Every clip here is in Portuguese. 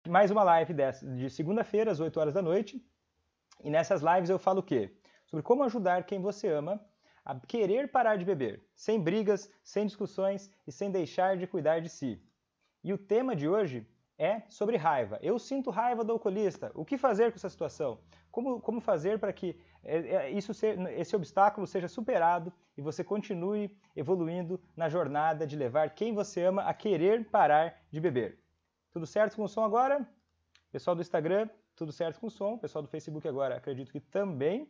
mais uma live de segunda-feira, às 8 horas da noite. E nessas lives eu falo o quê? Sobre como ajudar quem você ama a querer parar de beber, sem brigas, sem discussões e sem deixar de cuidar de si. E o tema de hoje é sobre raiva. Eu sinto raiva do alcoolista. O que fazer com essa situação? Como fazer para que esse obstáculo seja superado e você continue evoluindo na jornada de levar quem você ama a querer parar de beber? Tudo certo com o som agora? Pessoal do Instagram, tudo certo com o som. Pessoal do Facebook agora, acredito que também.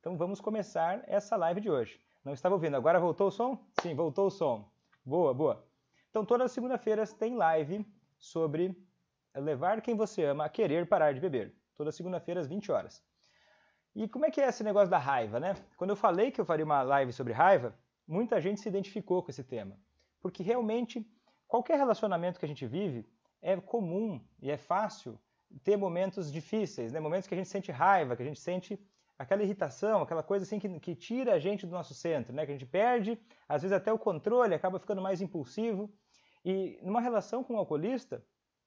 Então vamos começar essa live de hoje. Não estava ouvindo, agora voltou o som? Sim, voltou o som. Boa, boa. Então todas as segunda-feiras tem live sobre levar quem você ama a querer parar de beber. Toda segunda-feira às 20 horas. E como é que é esse negócio da raiva, né? Quando eu falei que eu faria uma live sobre raiva, muita gente se identificou com esse tema. Porque realmente, qualquer relacionamento que a gente vive, é comum e é fácil ter momentos difíceis, né? Momentos que a gente sente raiva, que a gente sente aquela irritação, aquela coisa assim que tira a gente do nosso centro, né? Que a gente perde, às vezes até o controle, acaba ficando mais impulsivo. E numa relação com um alcoolista,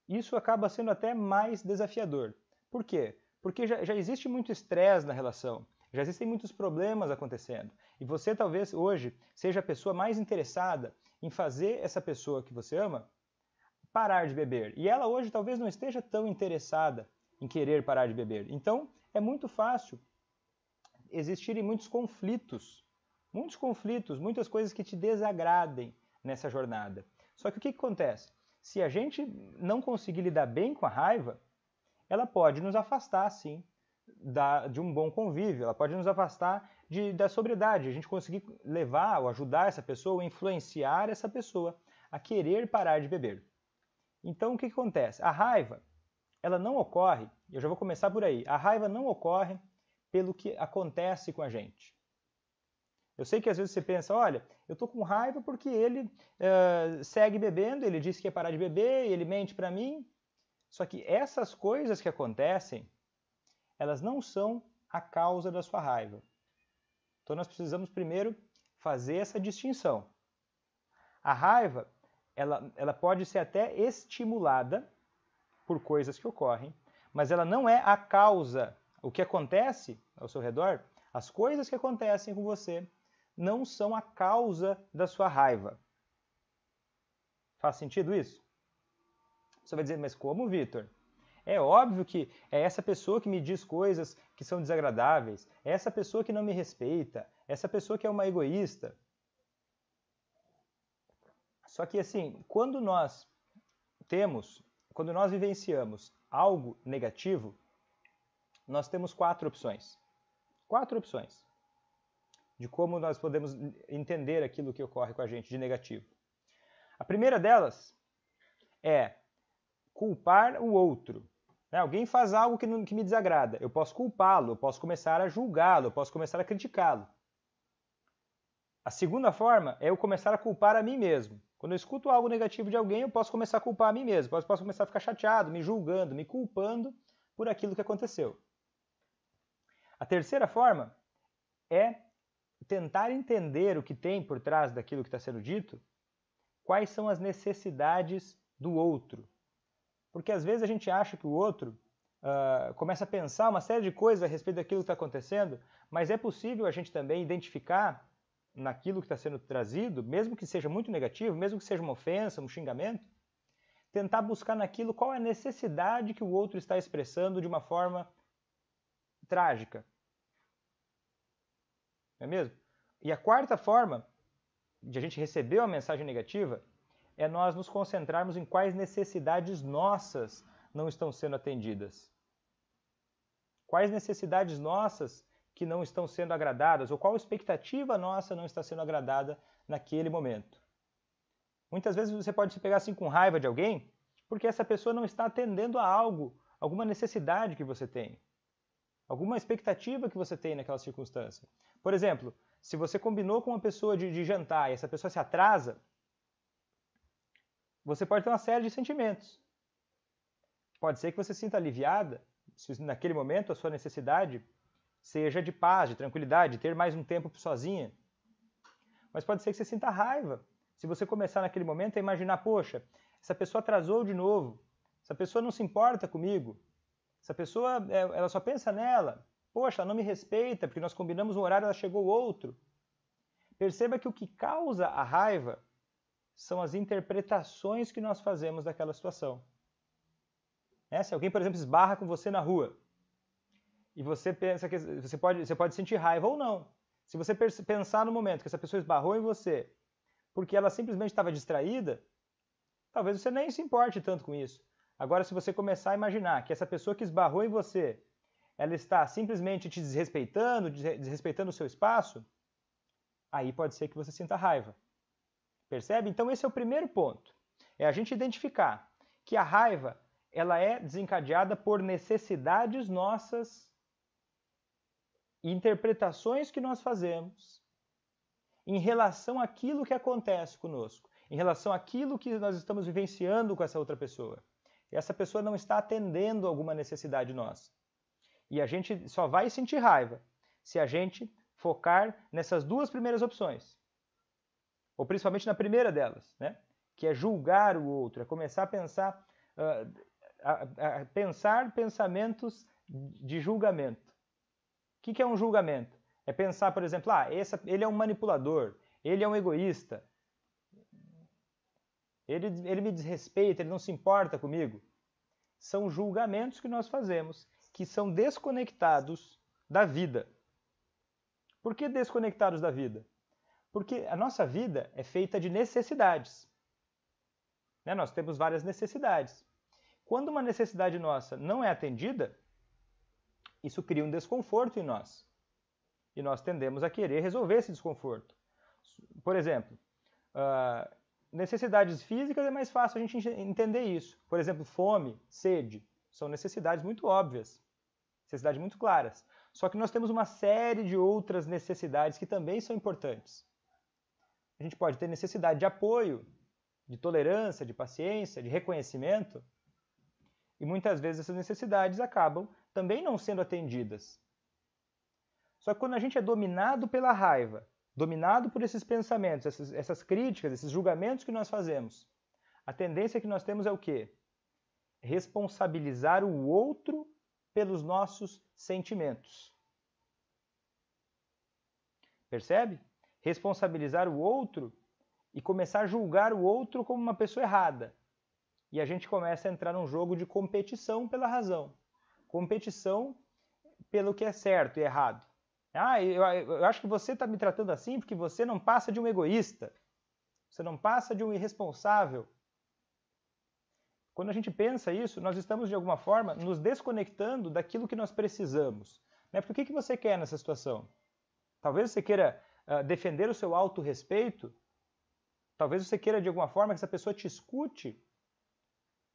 isso acaba sendo até mais desafiador. Por quê? Porque já existe muito estresse na relação, já existem muitos problemas acontecendo. E você talvez hoje seja a pessoa mais interessada em fazer essa pessoa que você ama parar de beber. E ela hoje talvez não esteja tão interessada em querer parar de beber. Então é muito fácil existirem muitas muitas coisas que te desagradem nessa jornada. Só que o que acontece? Se a gente não conseguir lidar bem com a raiva, ela pode nos afastar, sim, de um bom convívio, ela pode nos afastar da sobriedade, a gente conseguir levar ou ajudar essa pessoa, ou influenciar essa pessoa a querer parar de beber. Então o que acontece? A raiva, ela não ocorre, eu já vou começar por aí, a raiva não ocorre pelo que acontece com a gente. Eu sei que às vezes você pensa, olha, eu tô com raiva porque ele segue bebendo, ele disse que ia parar de beber, ele mente para mim. Só que essas coisas que acontecem, elas não são a causa da sua raiva. Então nós precisamos primeiro fazer essa distinção. A raiva, ela pode ser até estimulada por coisas que ocorrem, mas ela não é a causa. O que acontece ao seu redor, as coisas que acontecem com você, não são a causa da sua raiva. Faz sentido isso? Você vai dizer, mas como, Vitor? É óbvio que é essa pessoa que me diz coisas que são desagradáveis, é essa pessoa que não me respeita, é essa pessoa que é uma egoísta. Só que assim, quando nós vivenciamos algo negativo, nós temos 4 opções. 4 opções de como nós podemos entender aquilo que ocorre com a gente de negativo. A primeira delas é culpar o outro. Alguém faz algo que me desagrada, eu posso culpá-lo, eu posso começar a julgá-lo, eu posso começar a criticá-lo. A segunda forma é eu começar a culpar a mim mesmo. Quando eu escuto algo negativo de alguém, eu posso começar a culpar a mim mesmo, posso começar a ficar chateado, me julgando, me culpando por aquilo que aconteceu. A terceira forma é tentar entender o que tem por trás daquilo que está sendo dito, quais são as necessidades do outro. Porque às vezes a gente acha que o outro começa a pensar uma série de coisas a respeito daquilo que está acontecendo, mas é possível a gente também identificar naquilo que está sendo trazido, mesmo que seja muito negativo, mesmo que seja uma ofensa, um xingamento, tentar buscar naquilo qual é a necessidade que o outro está expressando de uma forma trágica. Não é mesmo? E a quarta forma de a gente receber uma mensagem negativa é nós nos concentrarmos em quais necessidades nossas não estão sendo atendidas. Quais necessidades nossas que não estão sendo agradadas, ou qual expectativa nossa não está sendo agradada naquele momento. Muitas vezes você pode se pegar assim com raiva de alguém, porque essa pessoa não está atendendo a algo, alguma necessidade que você tem, alguma expectativa que você tem naquela circunstância. Por exemplo, se você combinou com uma pessoa de jantar e essa pessoa se atrasa, você pode ter uma série de sentimentos. Pode ser que você se sinta aliviada, se naquele momento a sua necessidade seja de paz, de tranquilidade, de ter mais um tempo sozinha. Mas pode ser que você sinta raiva. Se você começar naquele momento a imaginar, poxa, essa pessoa atrasou de novo. essa pessoa não se importa comigo, essa pessoa ela só pensa nela, poxa, ela não me respeita porque nós combinamos um horário e ela chegou outro. Perceba que o que causa a raiva são as interpretações que nós fazemos daquela situação. Se alguém, por exemplo, esbarra com você na rua e você pensa que você pode sentir raiva ou não. Se você pensar no momento que essa pessoa esbarrou em você porque ela simplesmente estava distraída, talvez você nem se importe tanto com isso. Agora, se você começar a imaginar que essa pessoa que esbarrou em você, ela está simplesmente te desrespeitando o seu espaço, aí pode ser que você sinta raiva. Percebe? Então esse é o primeiro ponto. É a gente identificar que a raiva ela é desencadeada por necessidades nossas, interpretações que nós fazemos em relação àquilo que acontece conosco, em relação àquilo que nós estamos vivenciando com essa outra pessoa. E essa pessoa não está atendendo alguma necessidade nossa. E a gente só vai sentir raiva se a gente focar nessas duas primeiras opções. Ou principalmente na primeira delas, né? Que é julgar o outro, é começar a pensar, pensar pensamentos de julgamento. O que é um julgamento? É pensar, por exemplo, ele é um manipulador, ele é um egoísta, ele me desrespeita, ele não se importa comigo. São julgamentos que nós fazemos que são desconectados da vida. Por que desconectados da vida? Porque a nossa vida é feita de necessidades. Nós temos várias necessidades. Quando uma necessidade nossa não é atendida, isso cria um desconforto em nós. E nós tendemos a querer resolver esse desconforto. Por exemplo, necessidades físicas é mais fácil a gente entender isso. Por exemplo, fome, sede, são necessidades muito óbvias, necessidades muito claras. Só que nós temos uma série de outras necessidades que também são importantes. A gente pode ter necessidade de apoio, de tolerância, de paciência, de reconhecimento. E muitas vezes essas necessidades acabam também não sendo atendidas. Só que quando a gente é dominado pela raiva, dominado por esses pensamentos, essas críticas, esses julgamentos que nós fazemos, a tendência que nós temos é o quê? Responsabilizar o outro pelos nossos sentimentos. Percebe? Responsabilizar o outro e começar a julgar o outro como uma pessoa errada. E a gente começa a entrar num jogo de competição pela razão. Competição pelo que é certo e errado. Eu acho que você está me tratando assim porque você não passa de um egoísta. Você não passa de um irresponsável. Quando a gente pensa isso, nós estamos de alguma forma nos desconectando daquilo que nós precisamos. Porque o que você quer nessa situação? Talvez você queira defender o seu autorrespeito. Talvez você queira de alguma forma que essa pessoa te escute.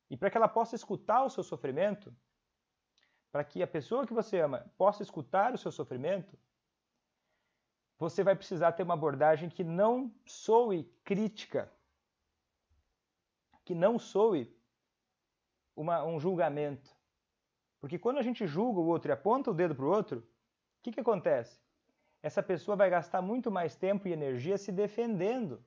E para que ela possa escutar o seu sofrimento, para que a pessoa que você ama possa escutar o seu sofrimento, você vai precisar ter uma abordagem que não soe crítica, que não soe um julgamento. Porque quando a gente julga o outro e aponta o dedo para o outro, o que acontece? Essa pessoa vai gastar muito mais tempo e energia se defendendo.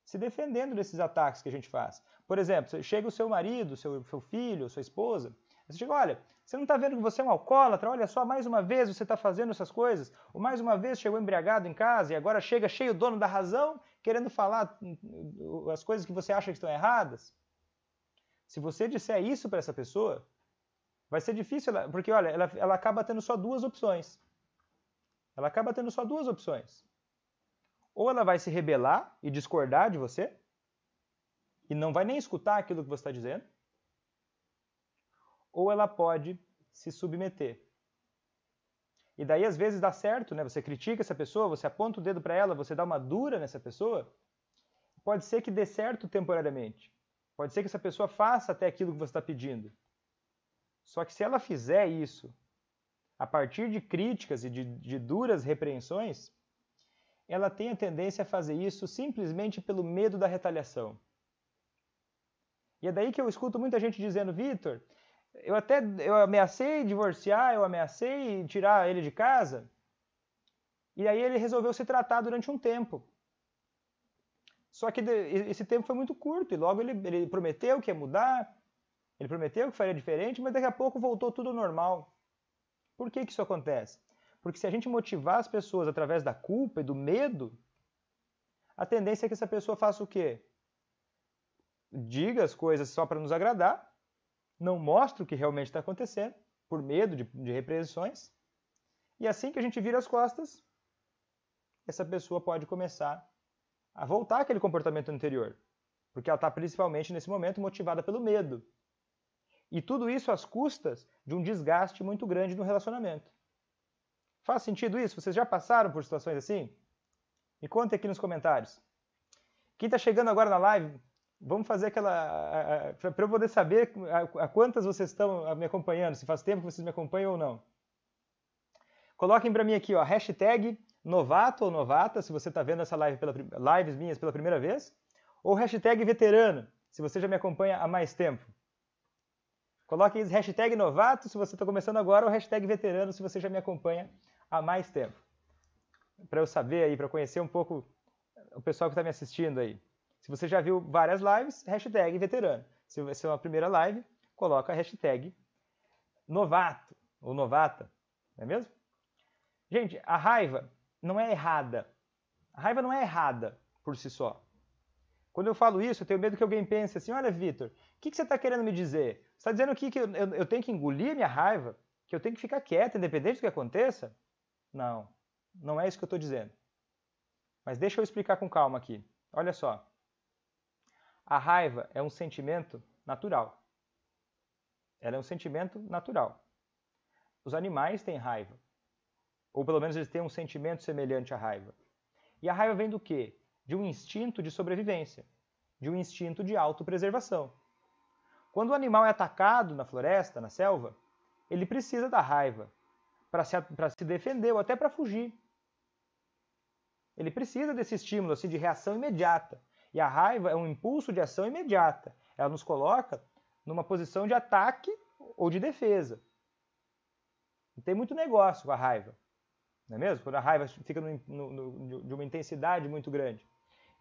Se defendendo desses ataques que a gente faz. Por exemplo, chega o seu marido, seu filho, sua esposa, você chega, olha, você não está vendo que você é um alcoólatra? Olha só, mais uma vez você está fazendo essas coisas. Ou mais uma vez chegou embriagado em casa e agora chega cheio dono da razão, querendo falar as coisas que você acha que estão erradas. Se você disser isso para essa pessoa, vai ser difícil, porque olha, ela acaba tendo só duas opções. Ela acaba tendo só duas opções. Ou ela vai se rebelar e discordar de você, e não vai nem escutar aquilo que você está dizendo, ou ela pode se submeter. E daí às vezes dá certo, né? Você critica essa pessoa, você aponta o dedo para ela, você dá uma dura nessa pessoa, pode ser que dê certo temporariamente. Pode ser que essa pessoa faça até aquilo que você está pedindo. Só que se ela fizer isso a partir de críticas e de duras repreensões, ela tem a tendência a fazer isso simplesmente pelo medo da retaliação. E é daí que eu escuto muita gente dizendo, Vitor, eu ameacei divorciar, eu ameacei tirar ele de casa, e aí ele resolveu se tratar durante um tempo. Só que esse tempo foi muito curto e logo ele prometeu que ia mudar, ele prometeu que faria diferente, mas daqui a pouco voltou tudo ao normal. Por que isso acontece? Porque se a gente motivar as pessoas através da culpa e do medo, a tendência é que essa pessoa faça o quê? Diga as coisas só para nos agradar, não mostre o que realmente está acontecendo, por medo de repreensões, e assim que a gente vira as costas, essa pessoa pode começar a voltar àquele comportamento anterior, porque ela está principalmente nesse momento motivada pelo medo. E tudo isso às custas de um desgaste muito grande no relacionamento. Faz sentido isso? Vocês já passaram por situações assim? Me contem aqui nos comentários. Quem está chegando agora na live, vamos fazer aquela... para eu poder saber a quantas vocês estão me acompanhando, se faz tempo que vocês me acompanham ou não. Coloquem para mim aqui, ó, hashtag novato ou novata, se você está vendo essa lives minhas pela primeira vez, ou hashtag veterano, se você já me acompanha há mais tempo. Coloque hashtag novato se você está começando agora, ou hashtag veterano se você já me acompanha há mais tempo. Para eu saber aí, para conhecer um pouco o pessoal que está me assistindo aí. Se você já viu várias lives, hashtag veterano. Se vai ser uma primeira live, coloca a hashtag novato ou novata, não é mesmo? Gente, a raiva não é errada. A raiva não é errada por si só. Quando eu falo isso, eu tenho medo que alguém pense assim, olha, Vitor, o que você está querendo me dizer? Você está dizendo aqui que eu tenho que engolir minha raiva? Que eu tenho que ficar quieto, independente do que aconteça? Não, não é isso que eu estou dizendo. Mas deixa eu explicar com calma aqui. Olha só. A raiva é um sentimento natural. Ela é um sentimento natural. Os animais têm raiva. Ou pelo menos eles têm um sentimento semelhante à raiva. E a raiva vem do quê? De um instinto de sobrevivência, de um instinto de autopreservação. Quando o animal é atacado na floresta, na selva, ele precisa da raiva para se defender ou até para fugir. Ele precisa desse estímulo assim, de reação imediata. E a raiva é um impulso de ação imediata. Ela nos coloca numa posição de ataque ou de defesa. E tem muito negócio com a raiva. Não é mesmo? Quando a raiva fica de uma intensidade muito grande.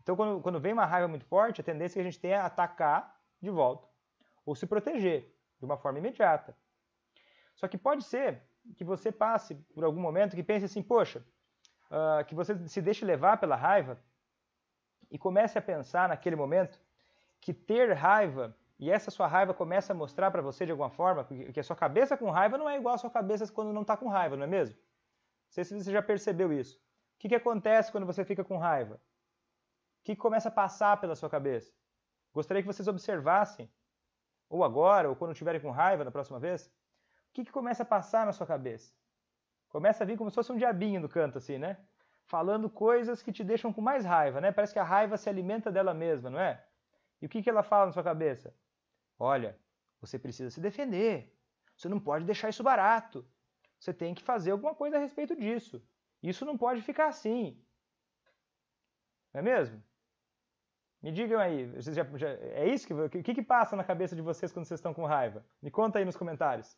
Então, quando vem uma raiva muito forte, a tendência que a gente tem é atacar de volta ou se proteger de uma forma imediata. Só que pode ser que você passe por algum momento que pense assim, poxa, que você se deixe levar pela raiva e comece a pensar naquele momento que ter raiva, e essa sua raiva começa a mostrar para você de alguma forma que a sua cabeça com raiva não é igual a sua cabeça quando não está com raiva, não é mesmo? Não sei se você já percebeu isso. O que acontece quando você fica com raiva? O que começa a passar pela sua cabeça? Gostaria que vocês observassem, ou agora, ou quando estiverem com raiva na próxima vez, o que começa a passar na sua cabeça? Começa a vir como se fosse um diabinho no canto, assim, né? Falando coisas que te deixam com mais raiva, né? Parece que a raiva se alimenta dela mesma, não é? E o que ela fala na sua cabeça? Olha, você precisa se defender. Você não pode deixar isso barato. Você tem que fazer alguma coisa a respeito disso. Isso não pode ficar assim. Não é mesmo? Me digam aí, vocês é isso que passa na cabeça de vocês quando vocês estão com raiva? Me conta aí nos comentários.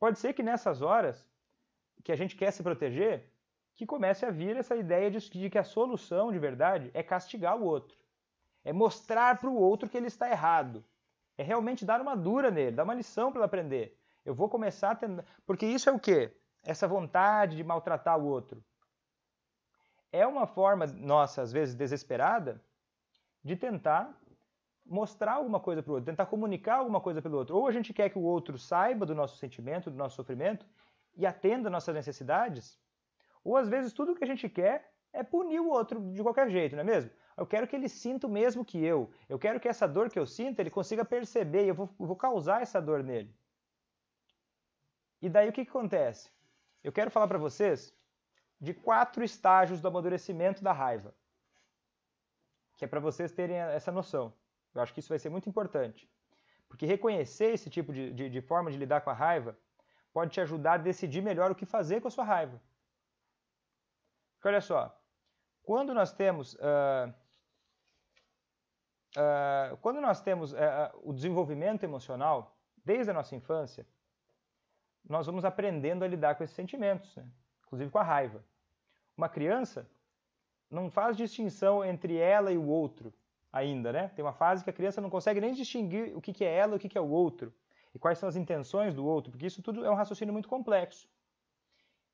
Pode ser que nessas horas que a gente quer se proteger, que comece a vir essa ideia de que a solução de verdade é castigar o outro. É mostrar para o outro que ele está errado. É realmente dar uma dura nele, dar uma lição para ele aprender. Eu vou começar a tentar... Porque isso é o quê? Essa vontade de maltratar o outro. É uma forma nossa, às vezes desesperada, de tentar mostrar alguma coisa para o outro, tentar comunicar alguma coisa pelo outro. Ou a gente quer que o outro saiba do nosso sentimento, do nosso sofrimento, e atenda nossas necessidades, ou às vezes tudo que a gente quer é punir o outro de qualquer jeito, não é mesmo? Eu quero que ele sinta o mesmo que eu. Eu quero que essa dor que eu sinto, ele consiga perceber, e eu vou causar essa dor nele. E daí o que acontece? Eu quero falar para vocês de 4 estágios do amadurecimento da raiva. Que é para vocês terem essa noção. Eu acho que isso vai ser muito importante. Porque reconhecer esse tipo de forma de lidar com a raiva pode te ajudar a decidir melhor o que fazer com a sua raiva. Porque olha só, quando nós temos, o desenvolvimento emocional, desde a nossa infância, nós vamos aprendendo a lidar com esses sentimentos, né? Inclusive com a raiva. Uma criança, não faz distinção entre ela e o outro ainda, né? Tem uma fase que a criança não consegue nem distinguir o que é ela e o que é o outro, e quais são as intenções do outro, porque isso tudo é um raciocínio muito complexo.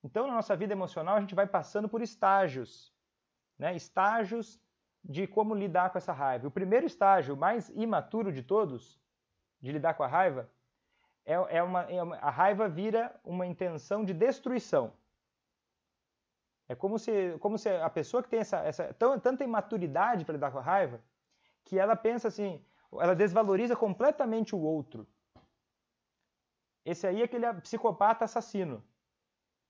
Então, na nossa vida emocional, a gente vai passando por estágios, né? Estágios de como lidar com essa raiva. O primeiro estágio, o mais imaturo de todos, de lidar com a raiva, a raiva vira uma intenção de destruição. É como se a pessoa que tem tanta imaturidade para lidar com a raiva, que ela pensa assim, ela desvaloriza completamente o outro. Esse aí é aquele psicopata assassino.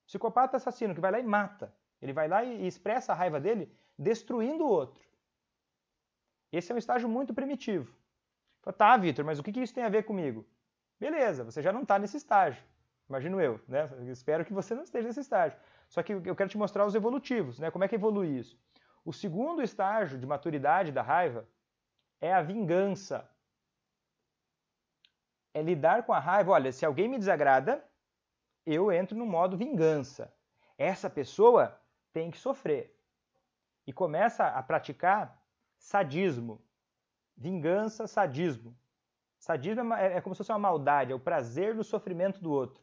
Psicopata assassino que vai lá e mata. Ele vai lá e expressa a raiva dele destruindo o outro. Esse é um estágio muito primitivo. Fala, tá, Vitor, mas o que isso tem a ver comigo? Beleza, você já não está nesse estágio. Imagino eu, né? Eu espero que você não esteja nesse estágio. Só que eu quero te mostrar os evolutivos, né? Como é que evolui isso? O segundo estágio de maturidade da raiva é a vingança. É lidar com a raiva. Olha, se alguém me desagrada, eu entro no modo vingança. Essa pessoa tem que sofrer. E começa a praticar sadismo. Vingança, sadismo. Sadismo é como se fosse uma maldade, é o prazer no sofrimento do outro.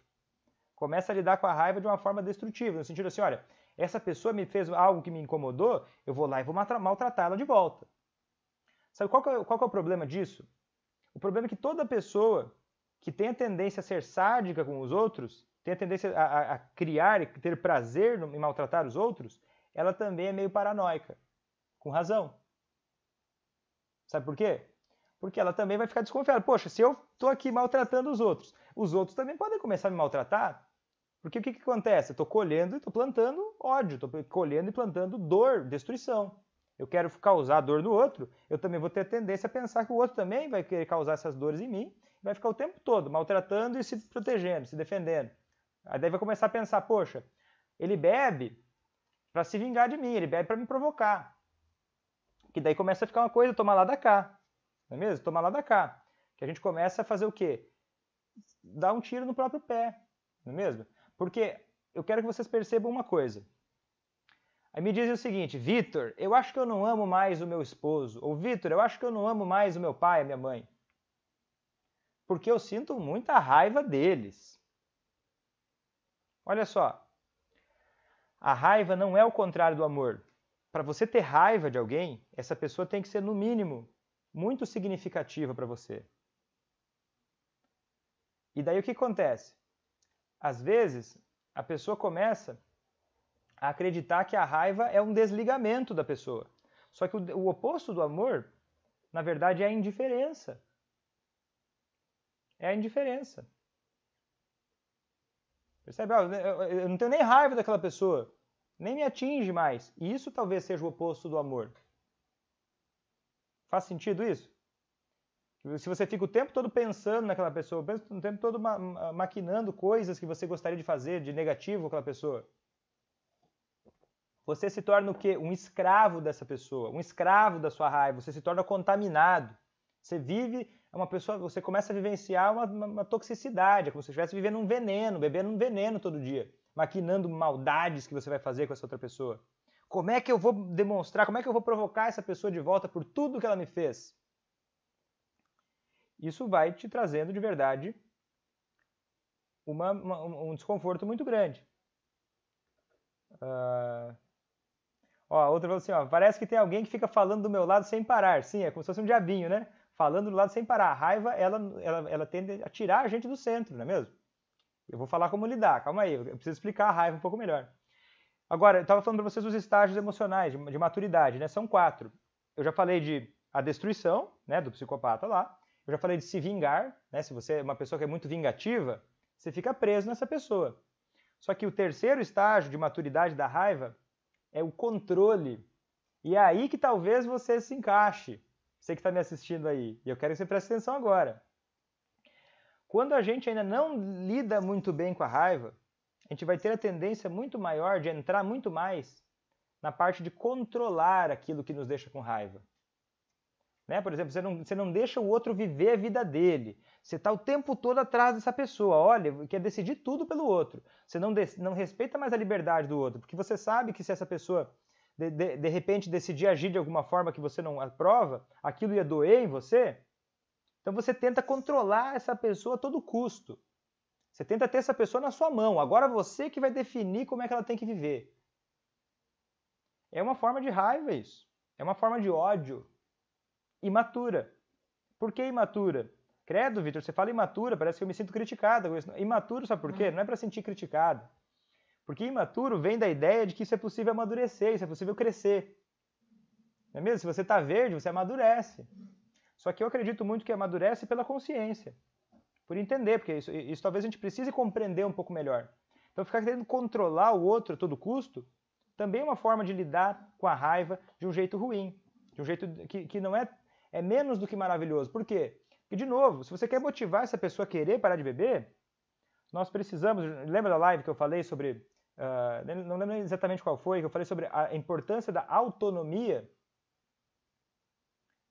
Começa a lidar com a raiva de uma forma destrutiva, no sentido assim, olha, essa pessoa me fez algo que me incomodou, eu vou lá e vou maltratá-la de volta. Sabe qual que é o problema disso? O problema é que toda pessoa que tem a tendência a ser sádica com os outros, tem a tendência a criar e ter prazer em maltratar os outros, ela também é meio paranoica. Com razão. Sabe por quê? Porque ela também vai ficar desconfiada. Poxa, se eu estou aqui maltratando os outros também podem começar a me maltratar. Porque o que acontece? Eu estou colhendo e estou plantando ódio, estou colhendo e plantando dor, destruição. Eu quero causar dor no outro, eu também vou ter a tendência a pensar que o outro também vai querer causar essas dores em mim, vai ficar o tempo todo maltratando e se protegendo, se defendendo. Aí daí vai começar a pensar, poxa, ele bebe para se vingar de mim, ele bebe para me provocar. Que daí começa a ficar uma coisa, tomar lá da cá. Não é mesmo? Tomar lá da cá. Que a gente começa a fazer o quê? Dar um tiro no próprio pé. Não é mesmo? Porque eu quero que vocês percebam uma coisa. Aí me dizem o seguinte, Vitor, eu acho que eu não amo mais o meu esposo. Ou Vitor, eu acho que eu não amo mais o meu pai, a minha mãe. Porque eu sinto muita raiva deles. Olha só. A raiva não é o contrário do amor. Para você ter raiva de alguém, essa pessoa tem que ser, no mínimo, muito significativa para você. E daí o que acontece? Às vezes, a pessoa começa a acreditar que a raiva é um desligamento da pessoa. Só que o oposto do amor, na verdade, é a indiferença. É a indiferença. Percebe? Eu não tenho nem raiva daquela pessoa. Nem me atinge mais. E isso talvez seja o oposto do amor. Faz sentido isso? Se você fica o tempo todo pensando naquela pessoa, o tempo todo maquinando coisas que você gostaria de fazer de negativo com aquela pessoa, você se torna o quê? Um escravo dessa pessoa, um escravo da sua raiva, você se torna contaminado. Você vive, você começa a vivenciar uma toxicidade, é como se você estivesse vivendo um veneno, bebendo um veneno todo dia, maquinando maldades que você vai fazer com essa outra pessoa. Como é que eu vou demonstrar, como é que eu vou provocar essa pessoa de volta por tudo que ela me fez? Isso vai te trazendo de verdade um desconforto muito grande. A outra falou assim, parece que tem alguém que fica falando do meu lado sem parar. Sim, é como se fosse um diabinho, né? Falando do lado sem parar. A raiva, ela tende a tirar a gente do centro, não é mesmo? Eu vou falar como lidar, calma aí, eu preciso explicar a raiva um pouco melhor. Agora, eu estava falando para vocês dos estágios emocionais, de maturidade, né? São 4. Eu já falei de a destruição, né, do psicopata lá. Eu já falei de se vingar, né? Se você é uma pessoa que é muito vingativa, você fica preso nessa pessoa. Só que o terceiro estágio de maturidade da raiva é o controle. E é aí que talvez você se encaixe, você que está me assistindo aí. E eu quero que você preste atenção agora. Quando a gente ainda não lida muito bem com a raiva, a gente vai ter a tendência muito maior de entrar muito mais na parte de controlar aquilo que nos deixa com raiva. Né? Por exemplo, você não deixa o outro viver a vida dele. Você está o tempo todo atrás dessa pessoa. Olha, quer decidir tudo pelo outro. Você não respeita mais a liberdade do outro, porque você sabe que se essa pessoa de repente decidir agir de alguma forma que você não aprova, aquilo ia doer em você. Então você tenta controlar essa pessoa a todo custo. Você tenta ter essa pessoa na sua mão. Agora você que vai definir como é que ela tem que viver. É uma forma de raiva isso. É uma forma de ódio. Imatura. Por que imatura? Credo, Vitor, você fala imatura, parece que eu me sinto criticado. Imaturo, sabe por quê? Não é para sentir criticado. Porque imaturo vem da ideia de que isso é possível amadurecer, isso é possível crescer. Não é mesmo? Se você está verde, você amadurece. Só que eu acredito muito que amadurece pela consciência. Por entender, porque isso talvez a gente precise compreender um pouco melhor. Então ficar querendo controlar o outro a todo custo também é uma forma de lidar com a raiva de um jeito ruim. De um jeito que não é menos do que maravilhoso. Por quê? Porque, de novo, se você quer motivar essa pessoa a querer parar de beber, nós precisamos... Lembra da live que eu falei sobre... não lembro exatamente qual foi, que eu falei sobre a importância da autonomia.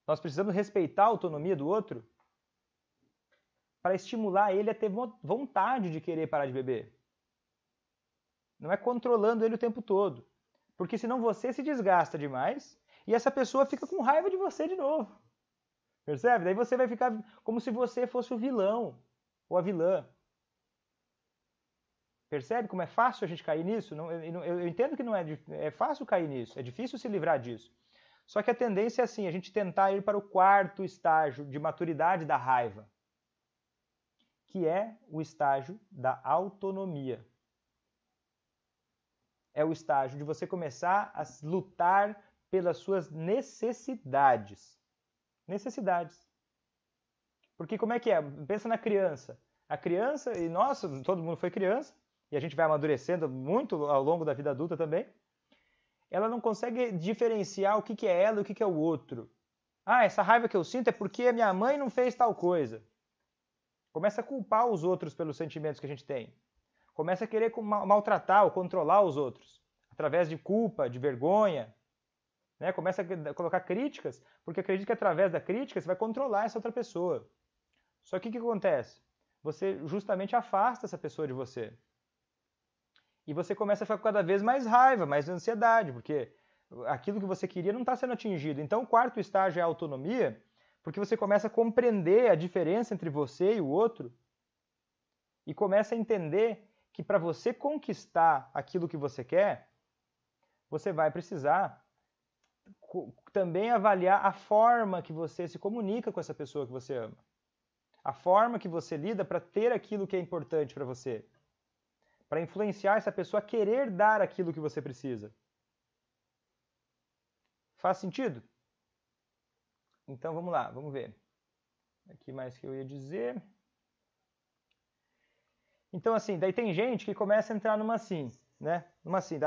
Nós precisamos respeitar a autonomia do outro para estimular ele a ter vontade de querer parar de beber. Não é controlando ele o tempo todo. Porque senão você se desgasta demais e essa pessoa fica com raiva de você de novo. Percebe? Daí você vai ficar como se você fosse o vilão ou a vilã. Percebe como é fácil a gente cair nisso? Eu entendo que não é fácil cair nisso, é difícil se livrar disso. Só que a tendência é assim, a gente tentar ir para o quarto estágio de maturidade da raiva, que é o estágio da autonomia. É o estágio de você começar a lutar pelas suas necessidades. Necessidades. Porque como é que é? Pensa na criança. A criança, e nossa, todo mundo foi criança, e a gente vai amadurecendo muito ao longo da vida adulta também, ela não consegue diferenciar o que é ela e o que é o outro. Ah, essa raiva que eu sinto é porque a minha mãe não fez tal coisa. Começa a culpar os outros pelos sentimentos que a gente tem. Começa a querer maltratar ou controlar os outros, através de culpa, de vergonha. Né? Começa a colocar críticas, porque acredita que através da crítica você vai controlar essa outra pessoa. Só que o que acontece? Você justamente afasta essa pessoa de você. E você começa a ficar com cada vez mais raiva, mais ansiedade, porque aquilo que você queria não está sendo atingido. Então o quarto estágio é a autonomia, porque você começa a compreender a diferença entre você e o outro e começa a entender que para você conquistar aquilo que você quer, você vai precisar também avaliar a forma que você se comunica com essa pessoa que você ama. A forma que você lida para ter aquilo que é importante para você. Para influenciar essa pessoa a querer dar aquilo que você precisa. Faz sentido? Então vamos lá, vamos ver. Aqui mais que eu ia dizer. Então assim, daí tem gente que começa a entrar numa assim, né? Numa assim,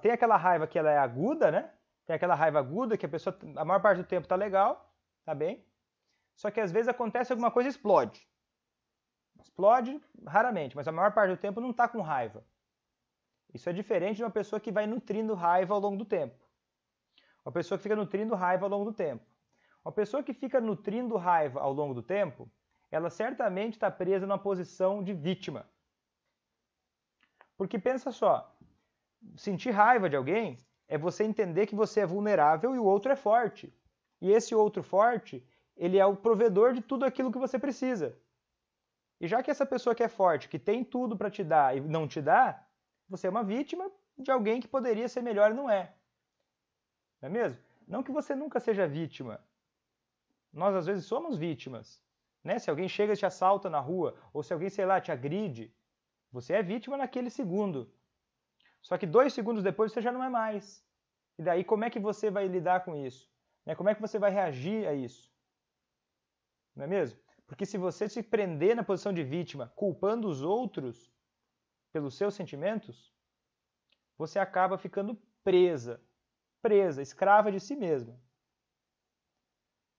tem aquela raiva que ela é aguda, né? Tem aquela raiva aguda que a pessoa, a maior parte do tempo tá legal, tá bem? Só que às vezes acontece alguma coisa e explode. Explode raramente, mas a maior parte do tempo não tá com raiva. Isso é diferente de uma pessoa que vai nutrindo raiva ao longo do tempo. Uma pessoa que fica nutrindo raiva ao longo do tempo. Uma pessoa que fica nutrindo raiva ao longo do tempo, ela certamente está presa numa posição de vítima. Porque pensa só, sentir raiva de alguém é você entender que você é vulnerável e o outro é forte. E esse outro forte, ele é o provedor de tudo aquilo que você precisa. E já que essa pessoa que é forte, que tem tudo para te dar e não te dá, você é uma vítima de alguém que poderia ser melhor e não é. Não é mesmo? Não que você nunca seja vítima. Nós, às vezes, somos vítimas. Né? Se alguém chega e te assalta na rua, ou se alguém, sei lá, te agride, você é vítima naquele segundo. Só que 2 segundos depois você já não é mais. E daí como é que você vai lidar com isso? Né? Como é que você vai reagir a isso? Não é mesmo? Porque se você se prender na posição de vítima, culpando os outros pelos seus sentimentos, você acaba ficando presa, escrava de si mesma.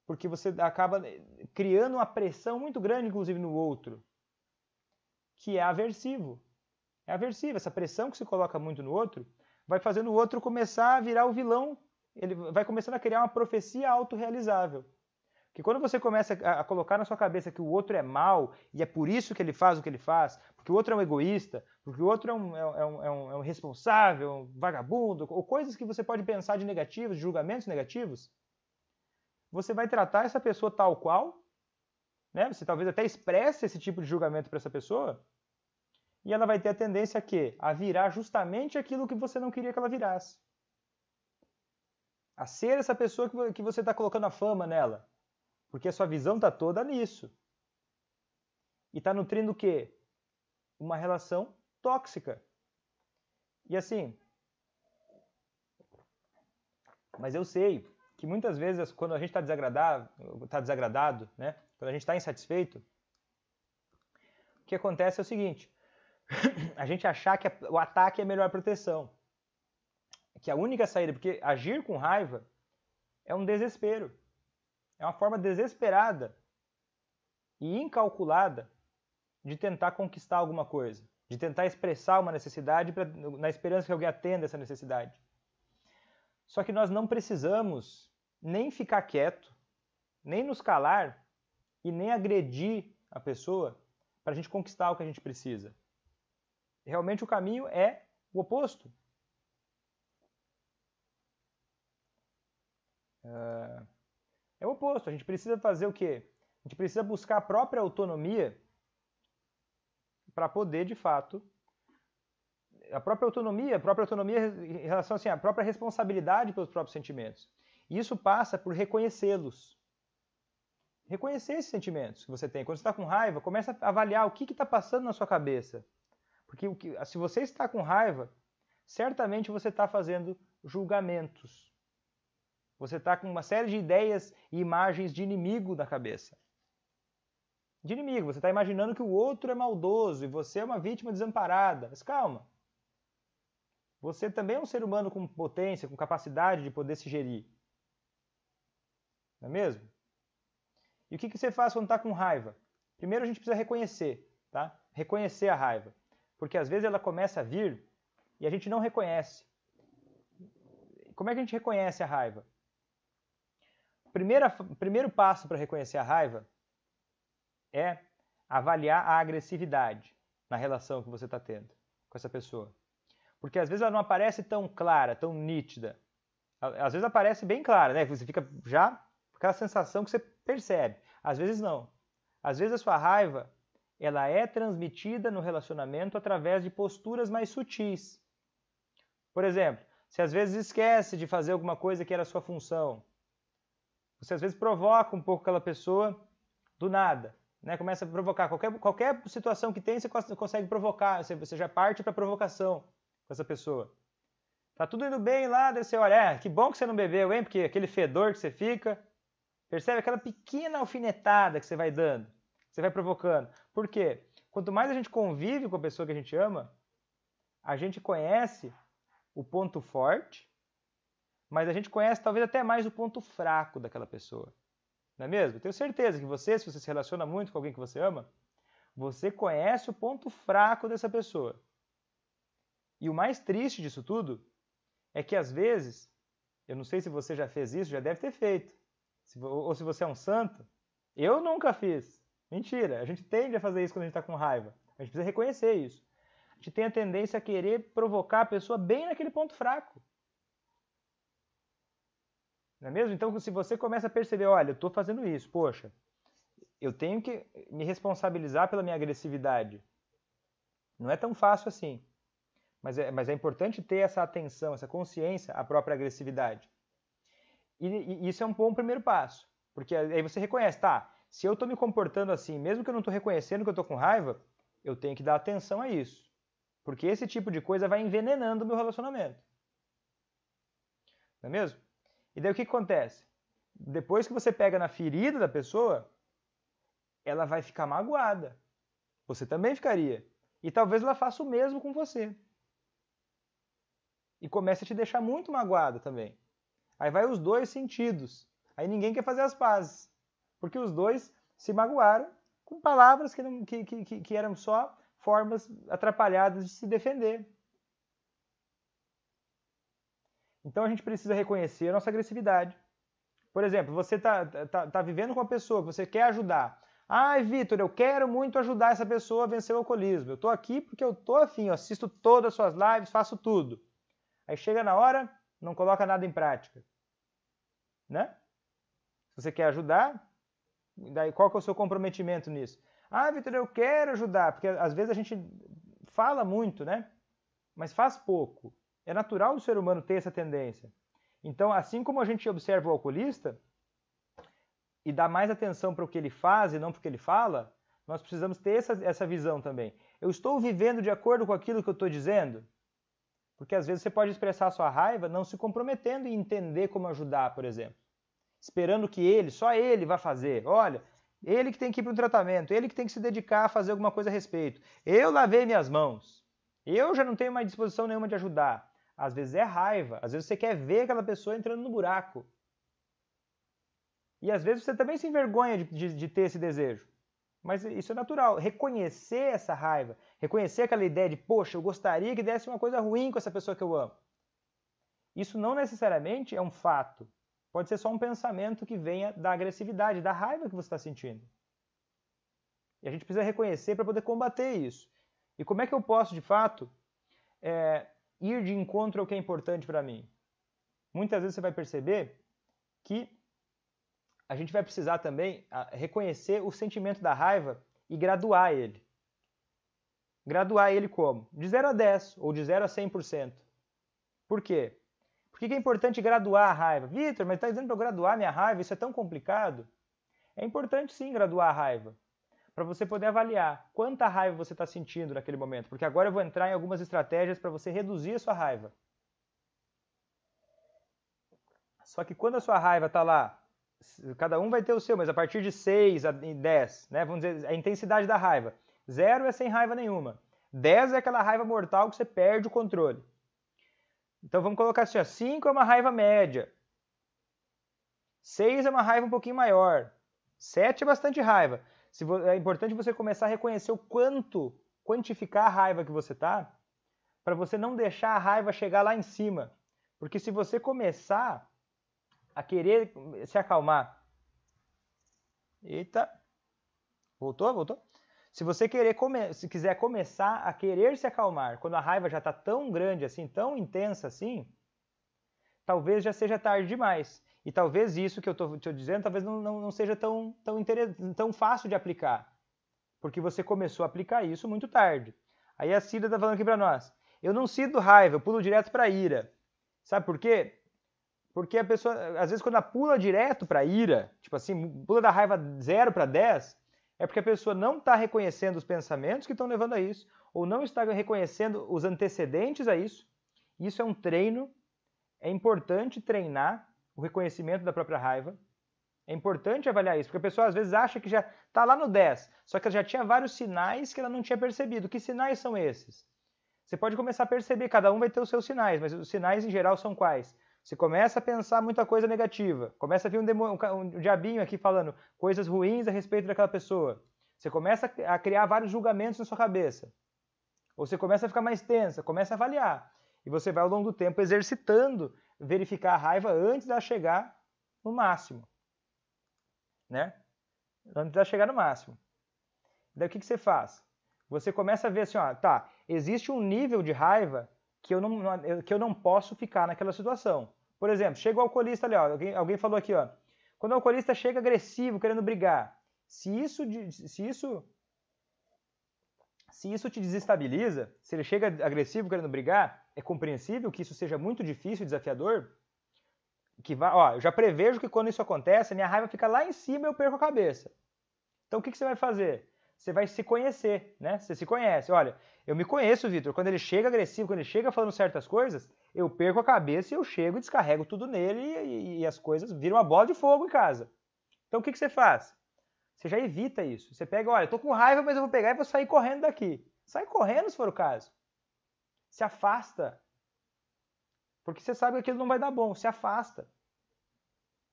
Porque você acaba criando uma pressão muito grande, inclusive, no outro, que é aversivo. É aversivo. Essa pressão que se coloca muito no outro vai fazendo o outro começar a virar o vilão. Ele vai começando a criar uma profecia autorrealizável. Que quando você começa a colocar na sua cabeça que o outro é mal e é por isso que ele faz o que ele faz, porque o outro é um egoísta, porque o outro é um irresponsável, um vagabundo, ou coisas que você pode pensar de negativos, de julgamentos negativos, você vai tratar essa pessoa tal qual, né? Você talvez até expresse esse tipo de julgamento para essa pessoa, e ela vai ter a tendência a quê? A virar justamente aquilo que você não queria que ela virasse. A ser essa pessoa que você está colocando a fama nela. Porque a sua visão está toda nisso. E está nutrindo o quê? Uma relação tóxica. E assim, mas eu sei que muitas vezes quando a gente está desagradado, né? Quando a gente está insatisfeito, o que acontece é o seguinte, a gente achar que o ataque é a melhor proteção. Que a única saída, porque agir com raiva é um desespero. É uma forma desesperada e incalculada de tentar conquistar alguma coisa, de tentar expressar uma necessidade na esperança que alguém atenda essa necessidade. Só que nós não precisamos nem ficar quieto, nem nos calar e nem agredir a pessoa para a gente conquistar o que a gente precisa. Realmente o caminho é o oposto. É o oposto. A gente precisa fazer o quê? A gente precisa buscar a própria autonomia para poder, de fato, a própria autonomia em relação assim, à própria responsabilidade pelos próprios sentimentos. E isso passa por reconhecê-los. Reconhecer esses sentimentos que você tem. Quando você está com raiva, começa a avaliar o que está passando na sua cabeça. Porque se você está com raiva, certamente você está fazendo julgamentos. Você está com uma série de ideias e imagens de inimigo na cabeça. De inimigo, você está imaginando que o outro é maldoso e você é uma vítima desamparada. Mas calma. Você também é um ser humano com potência, com capacidade de poder se gerir. Não é mesmo? E o que você faz quando está com raiva? Primeiro a gente precisa reconhecer, tá? Reconhecer a raiva. Porque às vezes ela começa a vir e a gente não reconhece. Como é que a gente reconhece a raiva? O primeiro passo para reconhecer a raiva é avaliar a agressividade na relação que você está tendo com essa pessoa. Porque às vezes ela não aparece tão clara, tão nítida. Às vezes aparece bem clara, né? Você fica já com aquela sensação que você percebe. Às vezes não. Às vezes a sua raiva ela é transmitida no relacionamento através de posturas mais sutis. Por exemplo, você às vezes esquece de fazer alguma coisa que era a sua função. Você às vezes provoca um pouco aquela pessoa do nada. Né? Começa a provocar. Qualquer situação que tem, você consegue provocar. Você já parte para a provocação com essa pessoa. Tá tudo indo bem lá, daí você olha, que bom que você não bebeu, hein? Porque aquele fedor que você fica. Percebe aquela pequena alfinetada que você vai dando, que você vai provocando. Por quê? Quanto mais a gente convive com a pessoa que a gente ama, a gente conhece o ponto forte, mas a gente conhece talvez até mais o ponto fraco daquela pessoa. Não é mesmo? Eu tenho certeza que você, se você se relaciona muito com alguém que você ama, você conhece o ponto fraco dessa pessoa. E o mais triste disso tudo é que às vezes, eu não sei se você já fez isso, já deve ter feito, ou se você é um santo, eu nunca fiz. Mentira, a gente tende a fazer isso quando a gente está com raiva. A gente precisa reconhecer isso. A gente tem a tendência a querer provocar a pessoa bem naquele ponto fraco. Não é mesmo? Então, se você começa a perceber, olha, eu estou fazendo isso, poxa, eu tenho que me responsabilizar pela minha agressividade. Não é tão fácil assim. Mas é importante ter essa atenção, essa consciência à própria agressividade. E isso é um bom primeiro passo. Porque aí você reconhece, tá, se eu estou me comportando assim, mesmo que eu não estou reconhecendo que eu estou com raiva, eu tenho que dar atenção a isso. Porque esse tipo de coisa vai envenenando o meu relacionamento. Não é mesmo? E daí o que acontece? Depois que você pega na ferida da pessoa, ela vai ficar magoada. Você também ficaria. E talvez ela faça o mesmo com você. E comece a te deixar muito magoado também. Aí vai os dois sentidos. Aí ninguém quer fazer as pazes. Porque os dois se magoaram com palavras que eram só formas atrapalhadas de se defender. Então a gente precisa reconhecer a nossa agressividade, Por exemplo, você tá vivendo com uma pessoa que você quer ajudar. Ai, Vitor, eu quero muito ajudar essa pessoa a vencer o alcoolismo. Eu tô aqui porque eu tô afim, eu assisto todas as suas lives, faço tudo. Aí chega na hora, não coloca nada em prática. Né? Se você quer ajudar, daí qual que é o seu comprometimento nisso? Ah, Vitor, eu quero ajudar, porque às vezes a gente fala muito, né? Mas faz pouco. É natural do ser humano ter essa tendência. Então, assim como a gente observa o alcoolista e dá mais atenção para o que ele faz e não para o que ele fala, nós precisamos ter essa visão também. Eu estou vivendo de acordo com aquilo que eu estou dizendo? Porque às vezes você pode expressar a sua raiva não se comprometendo em entender como ajudar, por exemplo. Esperando que só ele vá fazer. Olha, ele que tem que ir para um tratamento, ele que tem que se dedicar a fazer alguma coisa a respeito. Eu lavei minhas mãos. Eu já não tenho mais disposição nenhuma de ajudar. Às vezes é raiva, às vezes você quer ver aquela pessoa entrando no buraco. E às vezes você também se envergonha de ter esse desejo. Mas isso é natural. Reconhecer essa raiva, reconhecer aquela ideia de, poxa, eu gostaria que desse uma coisa ruim com essa pessoa que eu amo. Isso não necessariamente é um fato. Pode ser só um pensamento que venha da agressividade, da raiva que você está sentindo. E a gente precisa reconhecer para poder combater isso. E como é que eu posso, de fato, ir de encontro ao que é importante para mim? Muitas vezes você vai perceber que a gente vai precisar também reconhecer o sentimento da raiva e graduar ele. Graduar ele como? De 0 a 10 ou de 0 a 100%. Por quê? Por que é importante graduar a raiva? Vitor, mas está dizendo para eu graduar minha raiva? Isso é tão complicado? É importante sim graduar a raiva, para você poder avaliar quanta raiva você está sentindo naquele momento. Porque agora eu vou entrar em algumas estratégias para você reduzir a sua raiva. Só que quando a sua raiva está lá, cada um vai ter o seu, mas a partir de 6 a 10, né? Vamos dizer, a intensidade da raiva. 0 é sem raiva nenhuma. 10 é aquela raiva mortal que você perde o controle. Então vamos colocar assim, ó, 5 é uma raiva média. 6 é uma raiva um pouquinho maior. 7 é bastante raiva. É importante você começar a reconhecer o quanto, quantificar a raiva que você tá, para você não deixar a raiva chegar lá em cima. Porque se você começar a querer se acalmar. Eita. Voltou? Se você quiser começar a querer se acalmar, quando a raiva já está tão grande assim, tão intensa assim, talvez já seja tarde demais. E talvez isso que eu estou te dizendo, talvez não seja tão fácil de aplicar. Porque você começou a aplicar isso muito tarde. Aí a Cida está falando aqui para nós. Eu não sinto raiva, eu pulo direto para a ira. Sabe por quê? Porque a pessoa, às vezes, quando ela pula direto para a ira, tipo assim, pula da raiva 0 para 10, é porque a pessoa não está reconhecendo os pensamentos que estão levando a isso, ou não está reconhecendo os antecedentes a isso. Isso é um treino, é importante treinar o reconhecimento da própria raiva. É importante avaliar isso, porque a pessoa às vezes acha que já está lá no 10, só que ela já tinha vários sinais que ela não tinha percebido. Que sinais são esses? Você pode começar a perceber, cada um vai ter os seus sinais, mas os sinais em geral são quais? Você começa a pensar muita coisa negativa, começa a vir um diabinho aqui falando coisas ruins a respeito daquela pessoa. Você começa a criar vários julgamentos na sua cabeça. Ou você começa a ficar mais tensa, começa a avaliar. E você vai ao longo do tempo exercitando, verificar a raiva antes dela chegar no máximo. Né? Antes dela chegar no máximo. Daí o que você faz? Você começa a ver assim, ó, tá, existe um nível de raiva que eu não posso ficar naquela situação. Por exemplo, chega o alcoolista ali, ó, alguém falou aqui, ó, quando o alcoolista chega agressivo, querendo brigar, se isso te desestabiliza, se ele chega agressivo, querendo brigar, é compreensível que isso seja muito difícil e desafiador, eu já prevejo que quando isso acontece, minha raiva fica lá em cima e eu perco a cabeça. Então o que você vai fazer? Você vai se conhecer, né? Você se conhece. Olha, eu me conheço, Vitor. Quando ele chega agressivo, quando ele chega falando certas coisas, eu perco a cabeça e eu chego e descarrego tudo nele e as coisas viram uma bola de fogo em casa. Então o que você faz? Você já evita isso. Você pega, olha, eu tô com raiva, mas eu vou pegar e vou sair correndo daqui. Sai correndo se for o caso. Se afasta. Porque você sabe que aquilo não vai dar bom. Se afasta.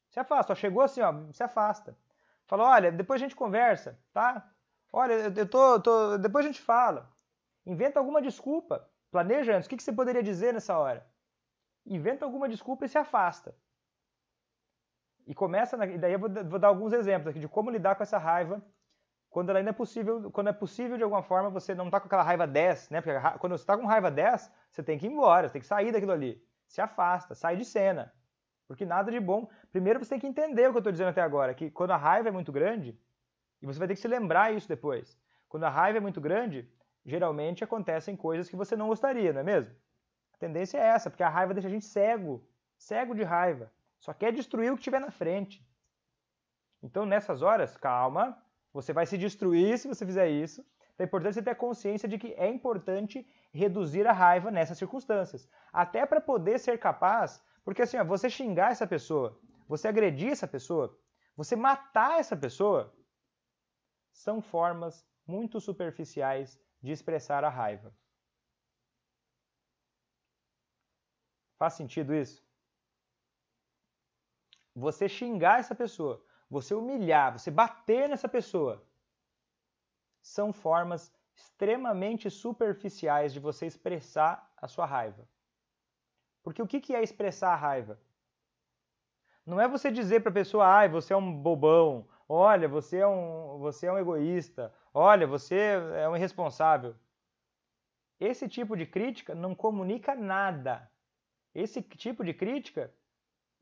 Se afasta. Ó, chegou assim, ó, se afasta. Fala, olha, depois a gente conversa, tá? Olha, depois a gente fala. Inventa alguma desculpa. Planeja antes. O que você poderia dizer nessa hora? Inventa alguma desculpa e se afasta. E daí eu vou dar alguns exemplos aqui de como lidar com essa raiva quando ela ainda é possível, quando é possível de alguma forma você não tá com aquela raiva 10, né? Porque quando você tá com raiva 10, você tem que ir embora, você tem que sair daquilo ali. Se afasta, sai de cena. Porque nada de bom. Primeiro você tem que entender o que eu estou dizendo até agora, que quando a raiva é muito grande, e você vai ter que se lembrar isso depois. Quando a raiva é muito grande, geralmente acontecem coisas que você não gostaria, não é mesmo? A tendência é essa, porque a raiva deixa a gente cego, cego de raiva. Só quer destruir o que tiver na frente. Então, nessas horas, calma, você vai se destruir se você fizer isso. Então, é importante você ter a consciência de que é importante reduzir a raiva nessas circunstâncias. Até para poder ser capaz, porque assim, ó, você xingar essa pessoa, você agredir essa pessoa, você matar essa pessoa, são formas muito superficiais de expressar a raiva. Faz sentido isso? Você xingar essa pessoa, você humilhar, você bater nessa pessoa, são formas extremamente superficiais de você expressar a sua raiva. Porque o que é expressar a raiva? Não é você dizer para a pessoa, ai, você é um bobão, olha, você é um egoísta, olha, você é um irresponsável. Esse tipo de crítica não comunica nada. Esse tipo de crítica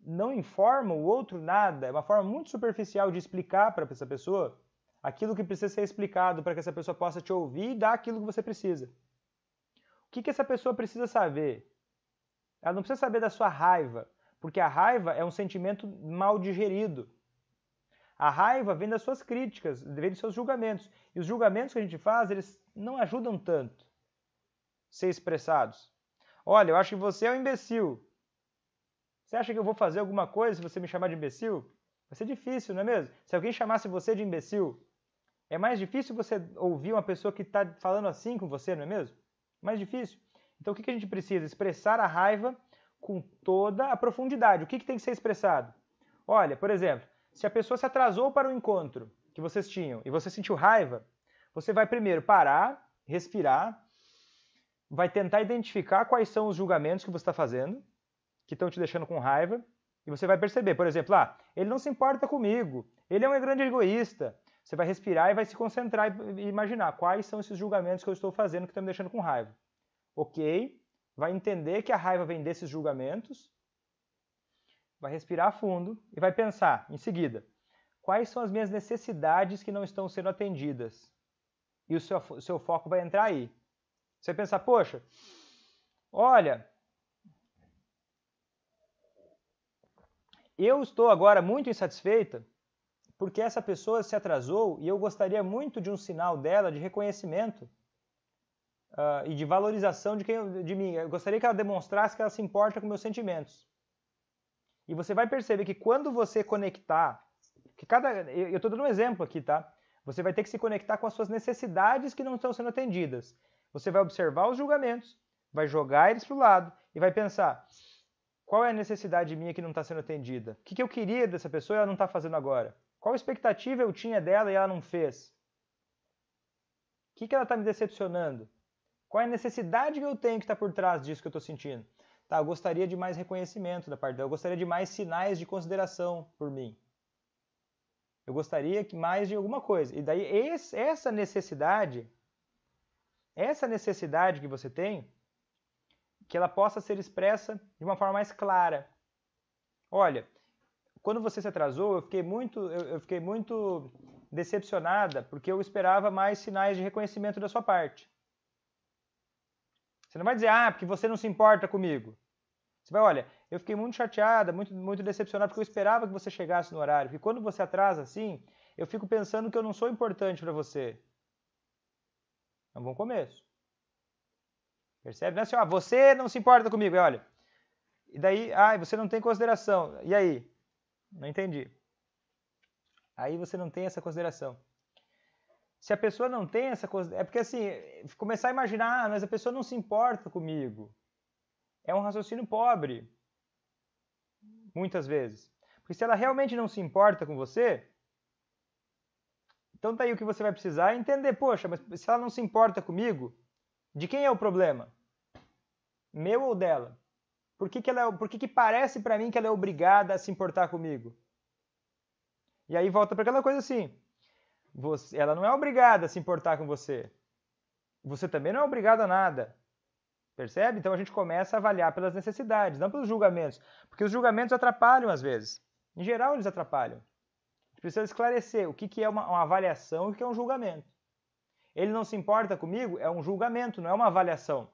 não informa o outro nada. É uma forma muito superficial de explicar para essa pessoa aquilo que precisa ser explicado para que essa pessoa possa te ouvir e dar aquilo que você precisa. O que essa pessoa precisa saber? Ela não precisa saber da sua raiva, porque a raiva é um sentimento mal digerido. A raiva vem das suas críticas, vem dos seus julgamentos. E os julgamentos que a gente faz, eles não ajudam tanto a ser expressados. Olha, eu acho que você é um imbecil. Você acha que eu vou fazer alguma coisa se você me chamar de imbecil? Vai ser difícil, não é mesmo? Se alguém chamasse você de imbecil, é mais difícil você ouvir uma pessoa que está falando assim com você, não é mesmo? Mais difícil. Então o que a gente precisa? Expressar a raiva com toda a profundidade. O que tem que ser expressado? Olha, por exemplo, se a pessoa se atrasou para o encontro que vocês tinham e você sentiu raiva, você vai primeiro parar, respirar, vai tentar identificar quais são os julgamentos que você está fazendo, que estão te deixando com raiva, e você vai perceber, por exemplo, ele não se importa comigo, ele é um grande egoísta. Você vai respirar e vai se concentrar e imaginar quais são esses julgamentos que eu estou fazendo que estão me deixando com raiva. Ok, vai entender que a raiva vem desses julgamentos, vai respirar fundo e vai pensar, em seguida, quais são as minhas necessidades que não estão sendo atendidas? E o seu foco vai entrar aí. Você vai pensar, poxa, olha, eu estou agora muito insatisfeita porque essa pessoa se atrasou e eu gostaria muito de um sinal dela de reconhecimento e de valorização de mim. Eu gostaria que ela demonstrasse que ela se importa com meus sentimentos. E você vai perceber que quando você conectar, eu estou dando um exemplo aqui, tá? Você vai ter que se conectar com as suas necessidades que não estão sendo atendidas. Você vai observar os julgamentos, vai jogar eles para o lado e vai pensar, qual é a necessidade minha que não está sendo atendida? O que eu queria dessa pessoa e ela não está fazendo agora? Qual expectativa eu tinha dela e ela não fez? O que ela está me decepcionando? Qual é a necessidade que eu tenho que está por trás disso que eu estou sentindo? Tá, eu gostaria de mais reconhecimento da parte dela, eu gostaria de mais sinais de consideração por mim. Eu gostaria que mais de alguma coisa. E daí essa necessidade que você tem, que ela possa ser expressa de uma forma mais clara. Olha, quando você se atrasou, eu fiquei muito decepcionada porque eu esperava mais sinais de reconhecimento da sua parte. Você não vai dizer, porque você não se importa comigo. Você vai, olha, eu fiquei muito chateada, muito decepcionada porque eu esperava que você chegasse no horário. Porque quando você atrasa assim, eu fico pensando que eu não sou importante para você. É um bom começo. Percebe? Não é assim, você não se importa comigo. E olha, e daí, você não tem consideração. E aí? Não entendi. Aí você não tem essa consideração. Se a pessoa não tem essa consideração, é porque assim, começar a imaginar, mas a pessoa não se importa comigo. É um raciocínio pobre. Muitas vezes. Porque se ela realmente não se importa com você, então tá aí o que você vai precisar é entender, poxa, mas se ela não se importa comigo, de quem é o problema? Meu ou dela? Por que parece para mim que ela é obrigada a se importar comigo? E aí volta para aquela coisa assim, ela não é obrigada a se importar com você. Você também não é obrigado a nada. Percebe? Então a gente começa a avaliar pelas necessidades, não pelos julgamentos. Porque os julgamentos atrapalham às vezes. Em geral eles atrapalham. A gente precisa esclarecer o que é uma avaliação e o que é um julgamento. Ele não se importa comigo é um julgamento, não é uma avaliação.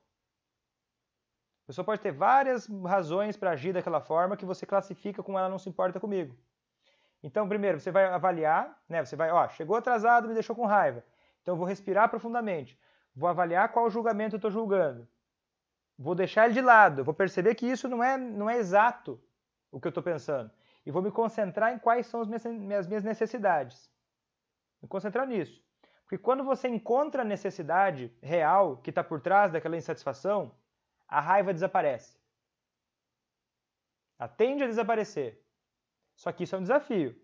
A pessoa pode ter várias razões para agir daquela forma que você classifica como ela não se importa comigo. Então, primeiro, você vai avaliar, né? Você vai, chegou atrasado, me deixou com raiva. Então, eu vou respirar profundamente. Vou avaliar qual julgamento eu estou julgando. Vou deixar ele de lado. Vou perceber que isso não é exato o que eu estou pensando. E vou me concentrar em quais são as minhas necessidades. Me concentrar nisso. Porque quando você encontra a necessidade real que está por trás daquela insatisfação, a raiva desaparece. Ela tende a desaparecer. Só que isso é um desafio.